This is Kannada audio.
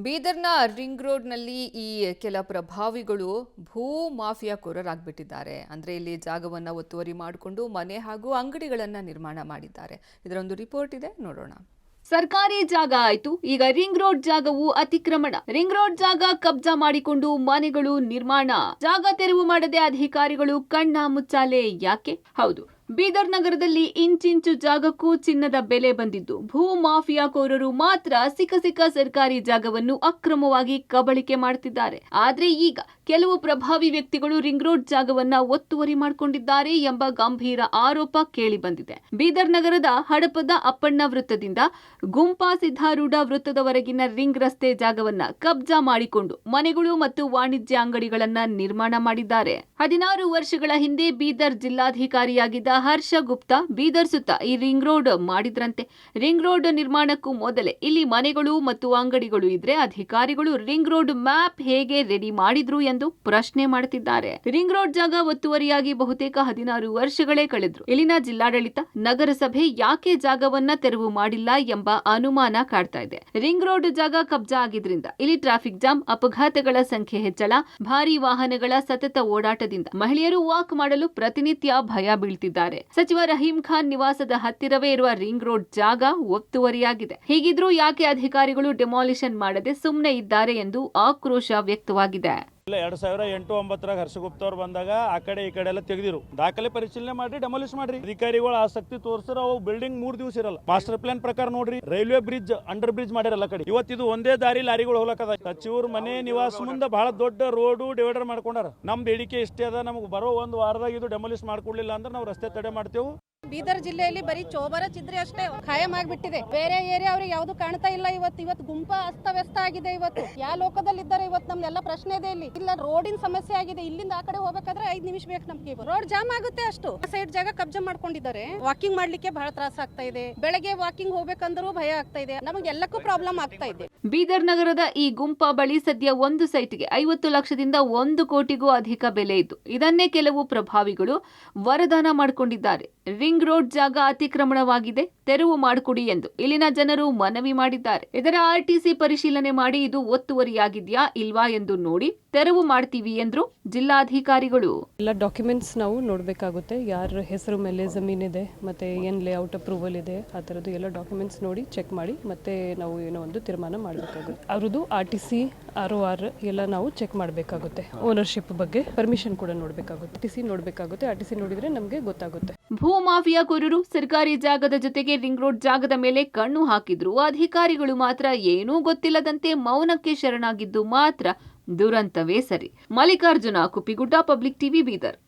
ಬೀದರ್ನ ರಿಂಗ್ ರೋಡ್ನಲ್ಲಿ ಈ ಕೆಲ ಪ್ರಭಾವಿಗಳು ಭೂ ಮಾಫಿಯಾಕೋರರಾಗ್ಬಿಟ್ಟಿದ್ದಾರೆ. ಅಂದ್ರೆ ಇಲ್ಲಿ ಜಾಗವನ್ನ ಒತ್ತುವರಿ ಮಾಡಿಕೊಂಡು ಮನೆ ಹಾಗೂ ಅಂಗಡಿಗಳನ್ನ ನಿರ್ಮಾಣ ಮಾಡಿದ್ದಾರೆ. ಇದರ ಒಂದು ರಿಪೋರ್ಟ್ ಇದೆ, ನೋಡೋಣ. ಸರ್ಕಾರಿ ಜಾಗ ಆಯ್ತು, ಈಗ ರಿಂಗ್ ರೋಡ್ ಜಾಗವು ಅತಿಕ್ರಮಣ. ರಿಂಗ್ ರೋಡ್ ಜಾಗ ಕಬ್ಜಾ ಮಾಡಿಕೊಂಡು ಮನೆಗಳು ನಿರ್ಮಾಣ. ಜಾಗ ತೆರವು ಮಾಡದೆ ಅಧಿಕಾರಿಗಳು ಕಣ್ಣ ಮುಚ್ಚಾಲೆ ಯಾಕೆ? ಹೌದು, ಬೀದರ್ ನಗರದಲ್ಲಿ ಇಂಚಿಂಚು ಜಾಗಕ್ಕೂ ಚಿನ್ನದ ಬೆಲೆ ಬಂದಿದ್ದು, ಭೂ ಮಾಫಿಯಾಕೋರರು ಮಾತ್ರ ಸಿಕ್ಕ ಸರ್ಕಾರಿ ಜಾಗವನ್ನು ಅಕ್ರಮವಾಗಿ ಕಬಳಿಕೆ ಮಾಡುತ್ತಿದ್ದಾರೆ. ಆದ್ರೆ ಈಗ ಕೆಲವು ಪ್ರಭಾವಿ ವ್ಯಕ್ತಿಗಳು ರಿಂಗ್ ರೋಡ್ ಜಾಗವನ್ನ ಒತ್ತುವರಿ ಮಾಡಿಕೊಂಡಿದ್ದಾರೆ ಎಂಬ ಗಂಭೀರ ಆರೋಪ ಕೇಳಿ ಬಂದಿದೆ. ಬೀದರ್ ನಗರದ ಹಡಪದ ಅಪ್ಪಣ್ಣ ವೃತ್ತದಿಂದ ಗುಂಪಾ ಸಿದ್ದಾರೂಢ ವೃತ್ತದವರೆಗಿನ ರಿಂಗ್ ರಸ್ತೆ ಜಾಗವನ್ನ ಕಬ್ಜಾ ಮಾಡಿಕೊಂಡು ಮನೆಗಳು ಮತ್ತು ವಾಣಿಜ್ಯ ಅಂಗಡಿಗಳನ್ನ ನಿರ್ಮಾಣ ಮಾಡಿದ್ದಾರೆ. 16 ವರ್ಷಗಳ ಹಿಂದೆ ಬೀದರ್ ಜಿಲ್ಲಾಧಿಕಾರಿಯಾಗಿದ್ದ ಹರ್ಷ ಗುಪ್ತಾ ಬೀದರ್ ಸುತ್ತ ಈ ರಿಂಗ್ ರೋಡ್ ಮಾಡಿದ್ರಂತೆ. ರಿಂಗ್ ರೋಡ್ ನಿರ್ಮಾಣಕ್ಕೂ ಮೊದಲೇ ಇಲ್ಲಿ ಮನೆಗಳು ಮತ್ತು ಅಂಗಡಿಗಳು ಇದ್ರೆ ಅಧಿಕಾರಿಗಳು ರಿಂಗ್ ರೋಡ್ ಮ್ಯಾಪ್ ಹೇಗೆ ರೆಡಿ ಮಾಡಿದ್ರು ಎಂದು ಪ್ರಶ್ನೆ ಮಾಡುತ್ತಿದ್ದಾರೆ. ರಿಂಗ್ ರೋಡ್ ಜಾಗ ಒತ್ತುವರಿಯಾಗಿ ಬಹುತೇಕ 16 ವರ್ಷಗಳೇ ಕಳೆದ್ರು. ಇಲ್ಲಿನ ಜಿಲ್ಲಾಡಳಿತ, ನಗರಸಭೆ ಯಾಕೆ ಜಾಗವನ್ನ ತೆರವು ಮಾಡಿಲ್ಲ ಎಂಬ ಅನುಮಾನ ಕಾಡ್ತಾ ಇದೆ. ರಿಂಗ್ ರೋಡ್ ಜಾಗ ಕಬ್ಜಾ ಆಗಿದ್ರಿಂದ ಇಲ್ಲಿ ಟ್ರಾಫಿಕ್ ಜಾಮ್, ಅಪಘಾತಗಳ ಸಂಖ್ಯೆ ಹೆಚ್ಚಳ, ಭಾರಿ ವಾಹನಗಳ ಸತತ ಓಡಾಟದಿಂದ ಮಹಿಳೆಯರು ವಾಕ್ ಮಾಡಲು ಪ್ರತಿನಿತ್ಯ ಭಯ ಬೀಳ್ತಿದ್ದಾರೆ. ಸಚಿವ ರಹೀಂ ಖಾನ್ ನಿವಾಸದ ಹತ್ತಿರವೇ ಇರುವ ರಿಂಗ್ ರೋಡ್ ಜಾಗ ಒತ್ತುವರಿಯಾಗಿದೆ. ಹೀಗಿದ್ರೂ ಯಾಕೆ ಅಧಿಕಾರಿಗಳು ಡೆಮಾಲಿಷನ್ ಮಾಡದೆ ಸುಮ್ಮನೆ ಇದ್ದಾರೆ ಎಂದು ಆಕ್ರೋಶ ವ್ಯಕ್ತವಾಗಿದೆ. 2008-9 ಹರ್ಷಗುಪ್ತ ಅವ್ರು ಬಂದಾಗ ಆ ಕಡೆ ಈ ಕಡೆ ಎಲ್ಲ ತೆಗೆದಿರು, ದಾಖಲೆ ಪರಿಶೀಲನೆ ಮಾಡಿ ಡೆಮಾಲಿಷ್ ಮಾಡ್ರಿ. ಅಧಿಕಾರಿಗಳು ಆಸಕ್ತಿ ತೋರಿಸಿದ್ರೆ ಅವು ಬಿಲ್ಡಿಂಗ್ 3 ದಿವಸ ಇರಲ್ಲ. ಮಾಸ್ಟರ್ ಪ್ಲಾನ್ ಪ್ರಕಾರ ನೋಡ್ರಿ, ರೈಲ್ವೆ ಬ್ರಿಡ್ಜ್, ಅಂಡರ್ ಬ್ರಿಡ್ಜ್ ಮಾಡಿರಲ್ಲ ಕಡೆ. ಇವತ್ತಿದು ಒಂದೇ ದಾರಿ ಲಾರಿಗಳು ಹೋಗ್ಲಕ್ಕದ. ಸಚಿವರು ಮನೆ ನಿವಾಸ ಮುಂದೆ ಬಹಳ ದೊಡ್ಡ ರೋಡು ಡಿವೈಡರ್ ಮಾಡ್ಕೊಂಡಾರ. ನಮ್ ಬೇಡಿಕೆ ಇಷ್ಟೇ ಅದ, ನಮ್ಗೆ ಬರೋ ಒಂದು ವಾರದಾಗ ಇದು ಡೆಮಾಲಿಷ್ ಮಾಡ್ಕೊಡ್ಲಿಲ್ಲ ಅಂದ್ರೆ ನಾವು ರಸ್ತೆ ತಡೆ ಮಾಡ್ತೇವೆ. ಬೀದರ್ ಜಿಲ್ಲೆಯಲ್ಲಿ ಬರೀ ಚೋಬರ ಚಿದ್ರೆ ಅಷ್ಟೇ ಖಾಯಂ ಆಗ್ಬಿಟ್ಟಿದೆ. ಬೇರೆ ಏರಿಯಾ ಅವ್ರಿಗೆ ಯಾವ್ದು ಕಾಣ್ತಾ ಇಲ್ಲ. ಇವತ್ತು ಗುಂಪ ಅಸ್ತವ್ಯಸ್ತ ಆಗಿದೆ. ಇವತ್ತು ಯಾವ ಲೋಕದಲ್ಲಿ ಇದ್ದಾರೆ? ಇವತ್ತು ನಮ್ದೆಲ್ಲ ಪ್ರಶ್ನೆ ಇದೆ. ಇಲ್ಲ ರೋಡಿನ ಸಮಸ್ಯೆ ಆಗಿದೆ. ಇಲ್ಲಿಂದ ಆ ಕಡೆ ಹೋಗ್ಬೇಕಾದ್ರೆ 5 ನಿಮಿಷ ಬೇಕು ನಮ್ಗೆ. ರೋಡ್ ಜಾಮ್ ಆಗುತ್ತೆ. ಅಷ್ಟು ಸೈಡ್ ಜಾಗ ಕಬ್ಜಾ ಮಾಡ್ಕೊಂಡಿದ್ದಾರೆ. ವಾಕಿಂಗ್ ಮಾಡ್ಲಿಕ್ಕೆ ಬಹಳ ತ್ರಾಸ ಆಗ್ತಾ ಇದೆ. ಬೆಳಗ್ಗೆ ವಾಕಿಂಗ್ ಹೋಗ್ಬೇಕಂದ್ರೂ ಭಯ ಆಗ್ತಾ ಇದೆ. ನಮಗೆ ಎಲ್ಲಕ್ಕೂ ಪ್ರಾಬ್ಲಮ್ ಆಗ್ತಾ ಇದೆ. ಬೀದರ್ ನಗರದ ಈ ಗುಂಪಾ ಬಳಿ ಸದ್ಯ ಒಂದು ಸೈಟ್ಗೆ 50 ಲಕ್ಷದಿಂದ 1 ಕೋಟಿಗೂ ಅಧಿಕ ಬೆಲೆ ಇದ್ದು, ಇದನ್ನೇ ಕೆಲವು ಪ್ರಭಾವಿಗಳು ವರದಾನ ಮಾಡಿಕೊಂಡಿದ್ದಾರೆ. ರಿಂಗ್ ರೋಡ್ ಜಾಗ ಅತಿಕ್ರಮಣವಾಗಿದೆ, ತೆರವು ಮಾಡಿಕೊಡಿ ಎಂದು ಇಲ್ಲಿನ ಜನರು ಮನವಿ ಮಾಡಿದ್ದಾರೆ. ಇದರ ಆರ್ಟಿಸಿ ಪರಿಶೀಲನೆ ಮಾಡಿ ಇದು ಒತ್ತುವರಿಯಾಗಿದ್ಯಾ ಇಲ್ವಾ ಎಂದು ನೋಡಿ ತೆರವು ಮಾಡ್ತೀವಿ ಎಂದ್ರು ಜಿಲ್ಲಾಧಿಕಾರಿಗಳು. ಎಲ್ಲ ಡಾಕ್ಯುಮೆಂಟ್ಸ್ ನಾವು ನೋಡಬೇಕಾಗುತ್ತೆ. ಯಾರ ಹೆಸರು ಮೇಲೆ ಜಮೀನಿದೆ, ಮತ್ತೆ ಏನ್ ಲೇಔಟ್ ಅಪ್ರೂವಲ್ ಇದೆ, ಆ ಥರದ್ದು ಎಲ್ಲ ಡಾಕ್ಯುಮೆಂಟ್ಸ್ ನೋಡಿ ಚೆಕ್ ಮಾಡಿ ಮತ್ತೆ ನಾವು ಏನೋ ಒಂದು ತೀರ್ಮಾನ ಮಾಡಬೇಕಾಗುತ್ತೆ. ಅವ್ರದ್ದು RTC ROR ಎಲ್ಲ ನಾವು ಚೆಕ್ ಮಾಡಬೇಕಾಗುತ್ತೆ. ಓನರ್ಶಿಪ್ ಬಗ್ಗೆ ಪರ್ಮಿಷನ್ ಕೂಡ ನೋಡಬೇಕಾಗುತ್ತೆ. RTC ನೋಡಬೇಕಾಗುತ್ತೆ. RTC ನೋಡಿದ್ರೆ ನಮಗೆ ಗೊತ್ತಾಗುತ್ತೆ. ಭೂ ಮಾಫಿಯಾಕೋರರು ಸರ್ಕಾರಿ ಜಾಗದ ಜೊತೆಗೆ ರಿಂಗ್ ರೋಡ್ ಜಾಗದ ಮೇಲೆ ಕಣ್ಣು ಹಾಕಿದ್ರು ಅಧಿಕಾರಿಗಳು ಮಾತ್ರ ಏನೂ ಗೊತ್ತಿಲ್ಲದಂತೆ ಮೌನಕ್ಕೆ ಶರಣಾಗಿದ್ದು ಮಾತ್ರ ದುರಂತವೇ ಸರಿ. Mallikarjuna Kuppigudda, public TV, Bidar.